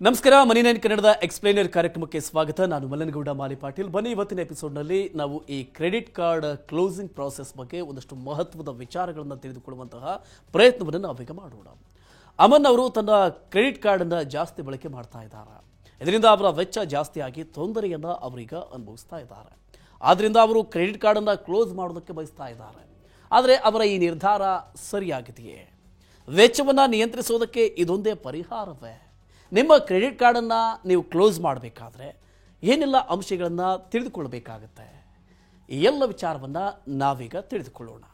ನಮಸ್ಕಾರ ಮನಿ ನೈನ್ ಕನ್ನಡದ ಎಕ್ಸ್ಪ್ಲೇನರ್ ಕಾರ್ಯಕ್ರಮಕ್ಕೆ ಸ್ವಾಗತ. ನಾನು ಮಲ್ಲನಗೌಡ ಮಾಲಿ ಪಾಟೀಲ್. ಬನ್ನಿ, ಇವತ್ತಿನ ಎಪಿಸೋಡ್ನಲ್ಲಿ ನಾವು ಈ ಕ್ರೆಡಿಟ್ ಕಾರ್ಡ್ ಕ್ಲೋಸಿಂಗ್ ಪ್ರಾಸೆಸ್ ಬಗ್ಗೆ ಒಂದಷ್ಟು ಮಹತ್ವದ ವಿಚಾರಗಳನ್ನು ತಿಳಿದುಕೊಳ್ಳುವಂತಹ ಪ್ರಯತ್ನವನ್ನು ನಾವೀಗ ಮಾಡೋಣ. ಅಮನ್ ಅವರು ತನ್ನ ಕ್ರೆಡಿಟ್ ಕಾರ್ಡನ್ನು ಜಾಸ್ತಿ ಬಳಕೆ ಮಾಡ್ತಾ ಇದ್ದಾರೆ. ಇದರಿಂದ ಅವರ ವೆಚ್ಚ ಜಾಸ್ತಿಯಾಗಿ ತೊಂದರೆಯನ್ನು ಅವರೀಗ ಅನುಭವಿಸ್ತಾ ಇದ್ದಾರೆ. ಆದ್ದರಿಂದ ಅವರು ಕ್ರೆಡಿಟ್ ಕಾರ್ಡನ್ನು ಕ್ಲೋಸ್ ಮಾಡೋದಕ್ಕೆ ಬಯಸ್ತಾ ಇದ್ದಾರೆ. ಆದರೆ ಅವರ ಈ ನಿರ್ಧಾರ ಸರಿಯಾಗಿದೆಯೇ? ವೆಚ್ಚವನ್ನು ನಿಯಂತ್ರಿಸೋದಕ್ಕೆ ಇದೊಂದೇ ಪರಿಹಾರವೇ? ನಿಮ್ಮ ಕ್ರೆಡಿಟ್ ಕಾರ್ಡನ್ನು ನೀವು ಕ್ಲೋಸ್ ಮಾಡಬೇಕಾದ್ರೆ ಏನೆಲ್ಲ ಅಂಶಗಳನ್ನು ತಿಳಿದುಕೊಳ್ಳಬೇಕಾಗತ್ತೆ? ಈ ಎಲ್ಲ ವಿಚಾರವನ್ನು ನಾವೀಗ ತಿಳಿದುಕೊಳ್ಳೋಣ.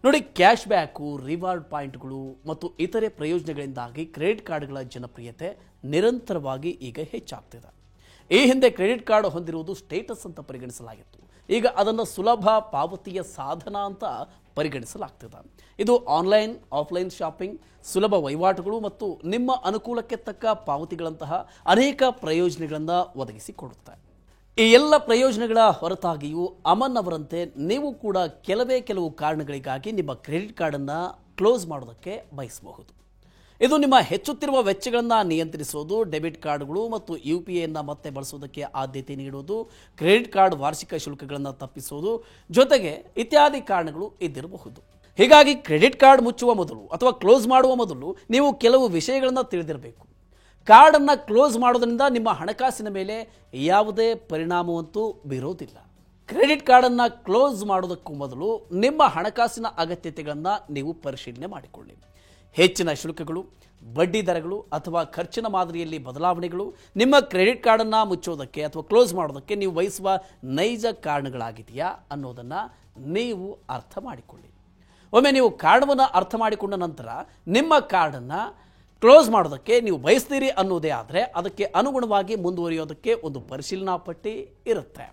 ನೋಡಿ, ಕ್ಯಾಶ್ ಬ್ಯಾಕು, ರಿವಾರ್ಡ್ ಪಾಯಿಂಟ್ಗಳು ಮತ್ತು ಇತರೆ ಪ್ರಯೋಜನಗಳಿಂದಾಗಿ ಕ್ರೆಡಿಟ್ ಕಾರ್ಡ್ಗಳ ಜನಪ್ರಿಯತೆ ನಿರಂತರವಾಗಿ ಈಗ ಹೆಚ್ಚಾಗ್ತಿದೆ. ಈ ಹಿಂದೆ ಕ್ರೆಡಿಟ್ ಕಾರ್ಡ್ ಹೊಂದಿರುವುದು ಸ್ಟೇಟಸ್ ಅಂತ ಪರಿಗಣಿಸಲಾಗಿತ್ತು. ಈಗ ಅದನ್ನು ಸುಲಭ ಪಾವತಿಯ ಸಾಧನ ಅಂತ ಪರಿಗಣಿಸಲಾಗ್ತಿದೆ. ಇದು ಆನ್ಲೈನ್, ಆಫ್ಲೈನ್ ಶಾಪಿಂಗ್, ಸುಲಭ ವಹಿವಾಟುಗಳು ಮತ್ತು ನಿಮ್ಮ ಅನುಕೂಲಕ್ಕೆ ತಕ್ಕ ಪಾವತಿಗಳಂತಹ ಅನೇಕ ಪ್ರಯೋಜನಗಳನ್ನು ಒದಗಿಸಿಕೊಡುತ್ತೆ. ಈ ಎಲ್ಲ ಪ್ರಯೋಜನಗಳ ಹೊರತಾಗಿಯೂ ಅಮನ್ ಅವರಂತೆ ನೀವು ಕೂಡ ಕೆಲವು ಕಾರಣಗಳಿಗಾಗಿ ನಿಮ್ಮ ಕ್ರೆಡಿಟ್ ಕಾರ್ಡನ್ನು ಕ್ಲೋಸ್ ಮಾಡೋದಕ್ಕೆ ಬಯಸಬಹುದು. ಇದು ನಿಮ್ಮ ಹೆಚ್ಚುತ್ತಿರುವ ವೆಚ್ಚಗಳನ್ನು ನಿಯಂತ್ರಿಸೋದು, ಡೆಬಿಟ್ ಕಾರ್ಡ್ಗಳು ಮತ್ತು UPIಯನ್ನು ಮತ್ತೆ ಬಳಸೋದಕ್ಕೆ ಆದ್ಯತೆ ನೀಡೋದು, ಕ್ರೆಡಿಟ್ ಕಾರ್ಡ್ ವಾರ್ಷಿಕ ಶುಲ್ಕಗಳನ್ನು ತಪ್ಪಿಸೋದು, ಜೊತೆಗೆ ಇತ್ಯಾದಿ ಕಾರಣಗಳು ಇದ್ದಿರಬಹುದು. ಹೀಗಾಗಿ ಕ್ರೆಡಿಟ್ ಕಾರ್ಡ್ ಮುಚ್ಚುವ ಮೊದಲು ಅಥವಾ ಕ್ಲೋಸ್ ಮಾಡುವ ಮೊದಲು ನೀವು ಕೆಲವು ವಿಷಯಗಳನ್ನು ತಿಳಿದಿರಬೇಕು. ಕಾರ್ಡನ್ನು ಕ್ಲೋಸ್ ಮಾಡೋದ್ರಿಂದ ನಿಮ್ಮ ಹಣಕಾಸಿನ ಮೇಲೆ ಯಾವುದೇ ಪರಿಣಾಮವಂತೂ ಬೀರೋದಿಲ್ಲ. ಕ್ರೆಡಿಟ್ ಕಾರ್ಡನ್ನು ಕ್ಲೋಸ್ ಮಾಡೋದಕ್ಕೂ ಮೊದಲು ನಿಮ್ಮ ಹಣಕಾಸಿನ ಅಗತ್ಯತೆಗಳನ್ನು ನೀವು ಪರಿಶೀಲನೆ ಮಾಡಿಕೊಳ್ಳಿ. ಹೆಚ್ಚಿನ ಶುಲ್ಕಗಳು, ಬಡ್ಡಿ ದರಗಳು ಅಥವಾ ಖರ್ಚಿನ ಮಾದರಿಯಲ್ಲಿ ಬದಲಾವಣೆಗಳು ನಿಮ್ಮ ಕ್ರೆಡಿಟ್ ಕಾರ್ಡನ್ನು ಮುಚ್ಚೋದಕ್ಕೆ ಅಥವಾ ಕ್ಲೋಸ್ ಮಾಡೋದಕ್ಕೆ ನೀವು ಬಯಸುವ ನೈಜ ಕಾರಣಗಳಾಗಿದೆಯಾ ಅನ್ನೋದನ್ನು ನೀವು ಅರ್ಥ ಮಾಡಿಕೊಳ್ಳಿ. ಒಮ್ಮೆ ನೀವು ಕಾರಣವನ್ನು ಅರ್ಥ ಮಾಡಿಕೊಂಡ ನಂತರ ನಿಮ್ಮ ಕಾರ್ಡನ್ನು ಕ್ಲೋಸ್ ಮಾಡೋದಕ್ಕೆ ನೀವು ಬಯಸ್ತೀರಿ ಅನ್ನೋದೇ ಆದರೆ ಅದಕ್ಕೆ ಅನುಗುಣವಾಗಿ ಮುಂದುವರಿಯೋದಕ್ಕೆ ಒಂದು ಪರಿಶೀಲನಾ ಪಟ್ಟಿ ಇರುತ್ತೆ.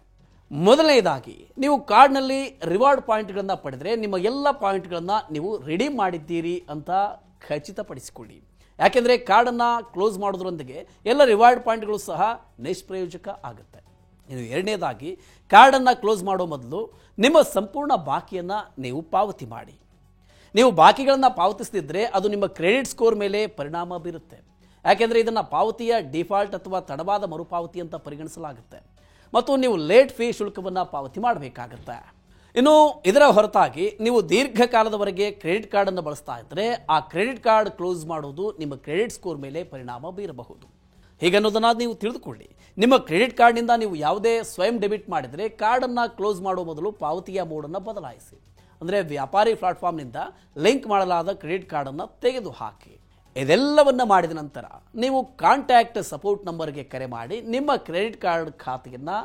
ಮೊದಲನೇದಾಗಿ, ನೀವು ಕಾರ್ಡ್ನಲ್ಲಿ ರಿವಾರ್ಡ್ ಪಾಯಿಂಟ್ಗಳನ್ನು ಪಡೆದರೆ ನಿಮ್ಮ ಎಲ್ಲ ಪಾಯಿಂಟ್ಗಳನ್ನು ನೀವು ರಿಡೀಮ್ ಮಾಡಿದ್ದೀರಿ ಅಂತ ಖಚಿತಪಡಿಸಿಕೊಳ್ಳಿ. ಯಾಕೆಂದರೆ ಕಾರ್ಡನ್ನು ಕ್ಲೋಸ್ ಮಾಡೋದ್ರೊಂದಿಗೆ ಎಲ್ಲ ರಿವಾರ್ಡ್ ಪಾಯಿಂಟ್ಗಳು ಸಹ ನಿಷ್ಪ್ರಯೋಜಕ ಆಗುತ್ತೆ. ಇನ್ನು ಎರಡನೇದಾಗಿ, ಕಾರ್ಡನ್ನು ಕ್ಲೋಸ್ ಮಾಡೋ ಮೊದಲು ನಿಮ್ಮ ಸಂಪೂರ್ಣ ಬಾಕಿಯನ್ನು ನೀವು ಪಾವತಿ ಮಾಡಿ. ನೀವು ಬಾಕಿಗಳನ್ನು ಪಾವತಿಸದಿದ್ದರೆ ಅದು ನಿಮ್ಮ ಕ್ರೆಡಿಟ್ ಸ್ಕೋರ್ ಮೇಲೆ ಪರಿಣಾಮ ಬೀರುತ್ತೆ. ಯಾಕೆಂದರೆ ಇದನ್ನು ಪಾವತಿಯ ಡಿಫಾಲ್ಟ್ ಅಥವಾ ತಡವಾದ ಮರುಪಾವತಿ ಅಂತ ಪರಿಗಣಿಸಲಾಗುತ್ತೆ ಮತ್ತು ನೀವು ಲೇಟ್ ಫೀ ಶುಲ್ಕವನ್ನು ಪಾವತಿ ಮಾಡಬೇಕಾಗುತ್ತೆ. ಇನ್ನು ಇದರ ಹೊರತಾಗಿ ನೀವು ದೀರ್ಘಕಾಲದವರೆಗೆ ಕ್ರೆಡಿಟ್ ಕಾರ್ಡನ್ನು ಬಳಸ್ತಾ ಇದ್ದರೆ ಆ ಕ್ರೆಡಿಟ್ ಕಾರ್ಡ್ ಕ್ಲೋಸ್ ಮಾಡೋದು ನಿಮ್ಮ ಕ್ರೆಡಿಟ್ ಸ್ಕೋರ್ ಮೇಲೆ ಪರಿಣಾಮ ಬೀರಬಹುದು. ಹೀಗನ್ನೋದನ್ನು ನೀವು ತಿಳಿದುಕೊಳ್ಳಿ. ನಿಮ್ಮ ಕ್ರೆಡಿಟ್ ಕಾರ್ಡ್ನಿಂದ ನೀವು ಯಾವುದೇ ಸ್ವಯಂ ಡೆಬಿಟ್ ಮಾಡಿದರೆ ಕಾರ್ಡನ್ನು ಕ್ಲೋಸ್ ಮಾಡೋ ಮೊದಲು ಪಾವತಿಯ ಮೋಡನ್ನು ಬದಲಾಯಿಸಿ. ಅಂದರೆ ವ್ಯಾಪಾರಿ ಪ್ಲಾಟ್ಫಾರ್ಮ್ನಿಂದ ಲಿಂಕ್ ಮಾಡಲಾದ ಕ್ರೆಡಿಟ್ ಕಾರ್ಡನ್ನು ತೆಗೆದುಹಾಕಿ. ಇದೆಲ್ಲವನ್ನು ಮಾಡಿದ ನಂತರ ನೀವು ಕಾಂಟ್ಯಾಕ್ಟ್ ಸಪೋರ್ಟ್ ನಂಬರ್ಗೆ ಕರೆ ಮಾಡಿ ನಿಮ್ಮ ಕ್ರೆಡಿಟ್ ಕಾರ್ಡ್ ಖಾತೆಯನ್ನು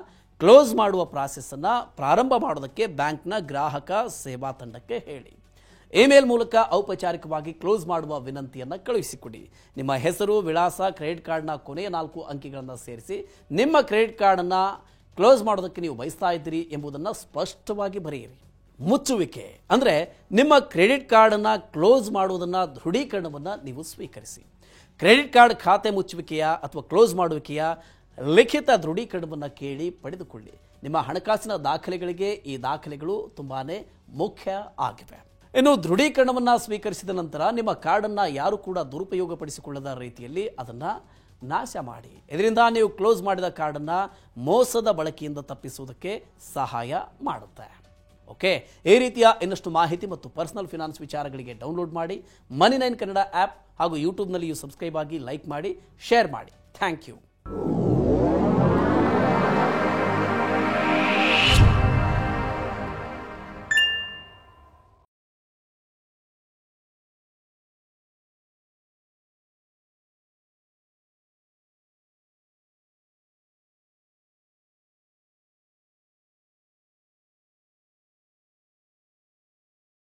ಕ್ಲೋಸ್ ಮಾಡುವ ಪ್ರಾಸೆಸ್ಸನ್ನು ಪ್ರಾರಂಭ ಮಾಡೋದಕ್ಕೆ ಬ್ಯಾಂಕ್ನ ಗ್ರಾಹಕ ಸೇವಾ ತಂಡಕ್ಕೆ ಹೇಳಿ. ಇಮೇಲ್ ಮೂಲಕ ಔಪಚಾರಿಕವಾಗಿ ಕ್ಲೋಸ್ ಮಾಡುವ ವಿನಂತಿಯನ್ನು ಕಳುಹಿಸಿಕೊಡಿ. ನಿಮ್ಮ ಹೆಸರು, ವಿಳಾಸ, ಕ್ರೆಡಿಟ್ ಕಾರ್ಡ್ನ ಕೊನೆಯ 4 ಅಂಕಿಗಳನ್ನು ಸೇರಿಸಿ ನಿಮ್ಮ ಕ್ರೆಡಿಟ್ ಕಾರ್ಡನ್ನು ಕ್ಲೋಸ್ ಮಾಡೋದಕ್ಕೆ ನೀವು ಬಯಸ್ತಾ ಇದ್ದೀರಿ ಎಂಬುದನ್ನು ಸ್ಪಷ್ಟವಾಗಿ ಬರೆಯಿರಿ. ಮುಚ್ಚುವಿಕೆ ಅಂದರೆ ನಿಮ್ಮ ಕ್ರೆಡಿಟ್ ಕಾರ್ಡನ್ನು ಕ್ಲೋಸ್ ಮಾಡುವುದನ್ನು ದೃಢೀಕರಣವನ್ನು ನೀವು ಸ್ವೀಕರಿಸಿ. ಕ್ರೆಡಿಟ್ ಕಾರ್ಡ್ ಖಾತೆ ಮುಚ್ಚುವಿಕೆಯ ಅಥವಾ ಕ್ಲೋಸ್ ಮಾಡುವಿಕೆಯ ಲಿಖಿತ ದೃಢೀಕರಣವನ್ನು ಕೇಳಿ ಪಡೆದುಕೊಳ್ಳಿ. ನಿಮ್ಮ ಹಣಕಾಸಿನ ದಾಖಲೆಗಳಿಗೆ ಈ ದಾಖಲೆಗಳು ತುಂಬಾ ಮುಖ್ಯ ಆಗಿವೆ. ಇನ್ನು ದೃಢೀಕರಣವನ್ನು ಸ್ವೀಕರಿಸಿದ ನಂತರ ನಿಮ್ಮ ಕಾರ್ಡನ್ನು ಯಾರು ಕೂಡ ದುರುಪಯೋಗಪಡಿಸಿಕೊಳ್ಳದ ರೀತಿಯಲ್ಲಿ ಅದನ್ನು ನಾಶ ಮಾಡಿ. ಇದರಿಂದ ನೀವು ಕ್ಲೋಸ್ ಮಾಡಿದ ಕಾರ್ಡನ್ನು ಮೋಸದ ಬಳಕೆಯಿಂದ ತಪ್ಪಿಸುವುದಕ್ಕೆ ಸಹಾಯ ಮಾಡುತ್ತೆ. ಓಕೆ, ಈ ರೀತಿಯ ಇನ್ನಷ್ಟು ಮಾಹಿತಿ ಮತ್ತು ಪರ್ಸನಲ್ ಫಿನಾನ್ಸ್ ವಿಚಾರಗಳಿಗೆ ಡೌನ್ಲೋಡ್ ಮಾಡಿ ಮನಿ ನೈನ್ ಕನ್ನಡ ಆ್ಯಪ್ ಹಾಗೂ ಯೂಟ್ಯೂಬ್ನಲ್ಲಿಯೂ ಸಬ್ಸ್ಕ್ರೈಬ್ ಆಗಿ, ಲೈಕ್ ಮಾಡಿ, ಶೇರ್ ಮಾಡಿ. Thank you.